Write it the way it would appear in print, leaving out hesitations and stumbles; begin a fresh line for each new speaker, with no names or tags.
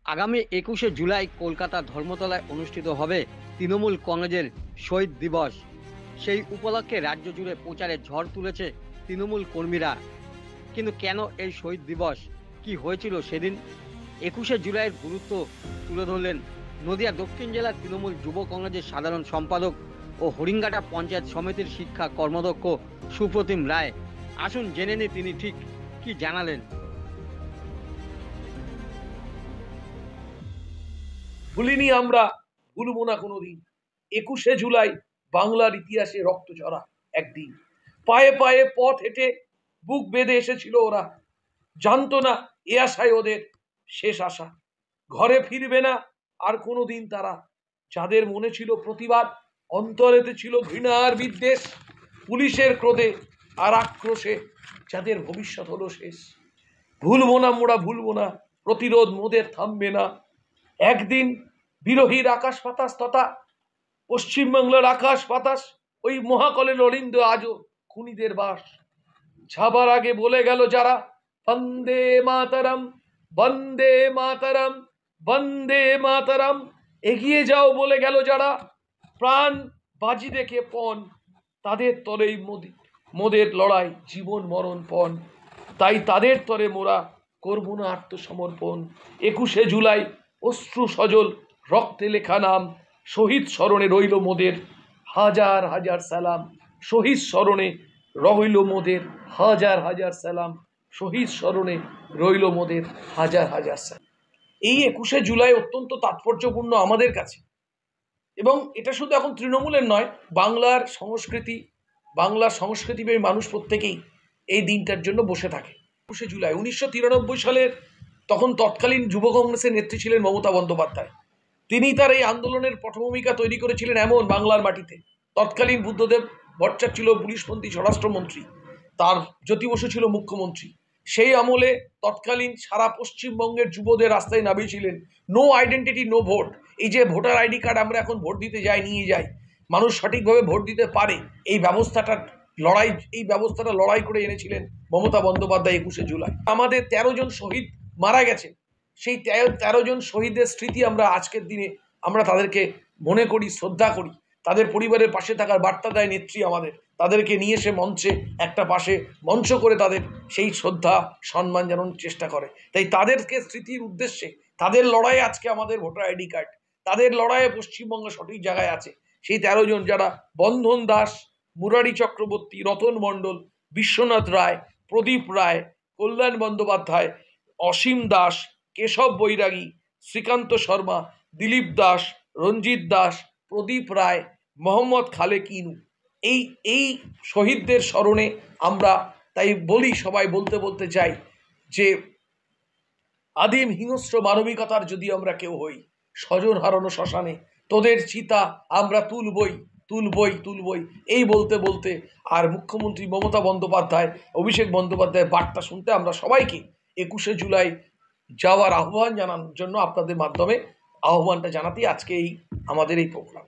আগামী ২১শে জুলাই কলকাতা ধর্মতলায় অনুষ্ঠিত হবে তৃণমূল কংগ্রেসের শহীদ দিবস। সেই উপলক্ষে রাজ্য জুড়ে প্রচারে ঝড় তুলেছে তৃণমূল কর্মীরা। কিন্তু কেন এই শহীদ দিবস, কি হয়েছিল সেদিন? ২১শে জুলাইয়ের গুরুত্ব তুলে ধরলেন নদিয়া দক্ষিণ জেলার তৃণমূল যুব কংগ্রেসের সাধারণ সম্পাদক ও হরিঙ্গাটা পঞ্চায়েত সমিতির শিক্ষা কর্মদক্ষ সুপ্রতিম রায়। আসুন জেনে নিই তিনি ঠিক কি জানালেন।
ভুলিনি আমরা, ভুলবো না কোনোদিন। ২১শে জুলাই বাংলার ইতিহাসে রক্ত ঝরা একদিন। পায়ে পায়ে পথ হেঁটে বুক বেঁধে এসেছিল ওরা। জানতো না এ আশায় ওদের শেষ আশা। ঘরে ফিরবে না আর কোনোদিন তারা। যাদের মনে ছিল প্রতিবাদ, অন্তরেতে ছিল ঘৃণা আর বিদ্বেষ, পুলিশের ক্রোধে আর আক্রোশে যাদের ভবিষ্যৎ হলো শেষ। ভুলবো না মোরা, ভুলবো না, প্রতিরোধ মোদের থামবে না। একদিন বিরোহীর আকাশ বাতাস তথা পশ্চিমবাংলার আকাশ বাতাস, ওই মহাকলের অরিন্দ আজও খুনিদের বাস। যাবার আগে বলে গেল যারা, বন্দে মাতারাম, বন্দে মাতারাম, বন্দে মাতারাম। এগিয়ে যাও বলে গেল যারা, প্রাণ বাজি রেখে পণ, তাদের তরেই মোদের লড়াই জীবন মরণ পণ। তাই তাদের তরে মোরা করব না আত্মসমর্পণ। ২১শে জুলাই অশ্রু সজল রক্তে লেখা নাম, শহীদ স্মরণে রইল মোদের হাজার হাজার সালাম। শহীদ স্মরণে রইল মোদের হাজার হাজার সালাম। শহীদ স্মরণে রইল মোদের হাজার হাজার সালাম। এই ২১শে জুলাই অত্যন্ত তাৎপর্যপূর্ণ আমাদের কাছে, এবং এটা শুধু এখন তৃণমূলের নয়, বাংলার সংস্কৃতিপ্রেমী মানুষ প্রত্যেকেই এই দিনটার জন্য বসে থাকে। ২১শে জুলাই ১৯৯৩ সালের তখন তৎকালীন যুব কংগ্রেসের নেত্রী ছিলেন মমতা বন্দ্যোপাধ্যায়। তিনি তার এই আন্দোলনের পটভূমিকা তৈরি করেছিলেন এমন বাংলার মাটিতে। তৎকালীন বুদ্ধদেব ভট্টাচার্য ছিল পুলিশমন্ত্রী, স্বরাষ্ট্রমন্ত্রী, তার জ্যোতি বসু ছিল মুখ্যমন্ত্রী। সেই আমলে তৎকালীন সারা পশ্চিমবঙ্গের যুবদের রাস্তায় নামিয়েছিলেন নো আইডেন্টিটি নো ভোট। এই যে ভোটার আইডি কার্ড আমরা এখন ভোট দিতে নিয়ে যাই, মানুষ সঠিকভাবে ভোট দিতে পারে, এই ব্যবস্থাটা লড়াই করে এনেছিলেন মমতা বন্দ্যোপাধ্যায় ২১শে জুলাই। আমাদের ১৩ জন শহীদ মারা গেছে, সেই ১৩ জন শহীদের স্মৃতি আমরা আজকের দিনে আমরা তাদেরকে মনে করি, শ্রদ্ধা করি। তাদের পরিবারের পাশে থাকার বার্তা দেয় নেত্রী আমাদের, তাদেরকে নিয়ে এসে মঞ্চে একটা পাশে মঞ্চ করে তাদের সেই শ্রদ্ধা সম্মান জানানোর চেষ্টা করে। তাই তাদেরকে স্মৃতির উদ্দেশ্যে, তাদের লড়াইয়ে আজকে আমাদের ভোটার আইডি কার্ড, তাদের লড়াইয়ে পশ্চিমবঙ্গ সঠিক জায়গায় আছে। সেই ১৩ জন যারা বন্ধন দাস, মুরারি চক্রবর্তী, রতন মণ্ডল, বিশ্বনাথ রায়, প্রদীপ রায়, কল্যাণ বন্দ্যোপাধ্যায়, অসীম দাস, কেশব বৈরাগী, শ্রীকান্ত শর্মা, দিলীপ দাস, রঞ্জিত দাস, প্রদীপ রায়, মোহাম্মদ খালেক ইনু, এই শহীদদের স্মরণে আমরা তাই বলি, সবাই বলতে বলতে চাই যে আদিম হিংস্র মানবিকতার যদি আমরা কেউ হই, স্বজন হারানো শ্মশানে তোদের চিতা আমরা তুলবই তুলবই তুলবই, এই বলতে বলতে আর মুখ্যমন্ত্রী মমতা বন্দ্যোপাধ্যায়, অভিষেক বন্দ্যোপাধ্যায়ের বার্তা শুনতে আমরা সবাইকে ২১শে জুলাই যাওয়ার আহ্বান জানানোর জন্য আপনাদের মাধ্যমে আহ্বানটা জানাতেই আজকে আমাদের এই প্রোগ্রাম।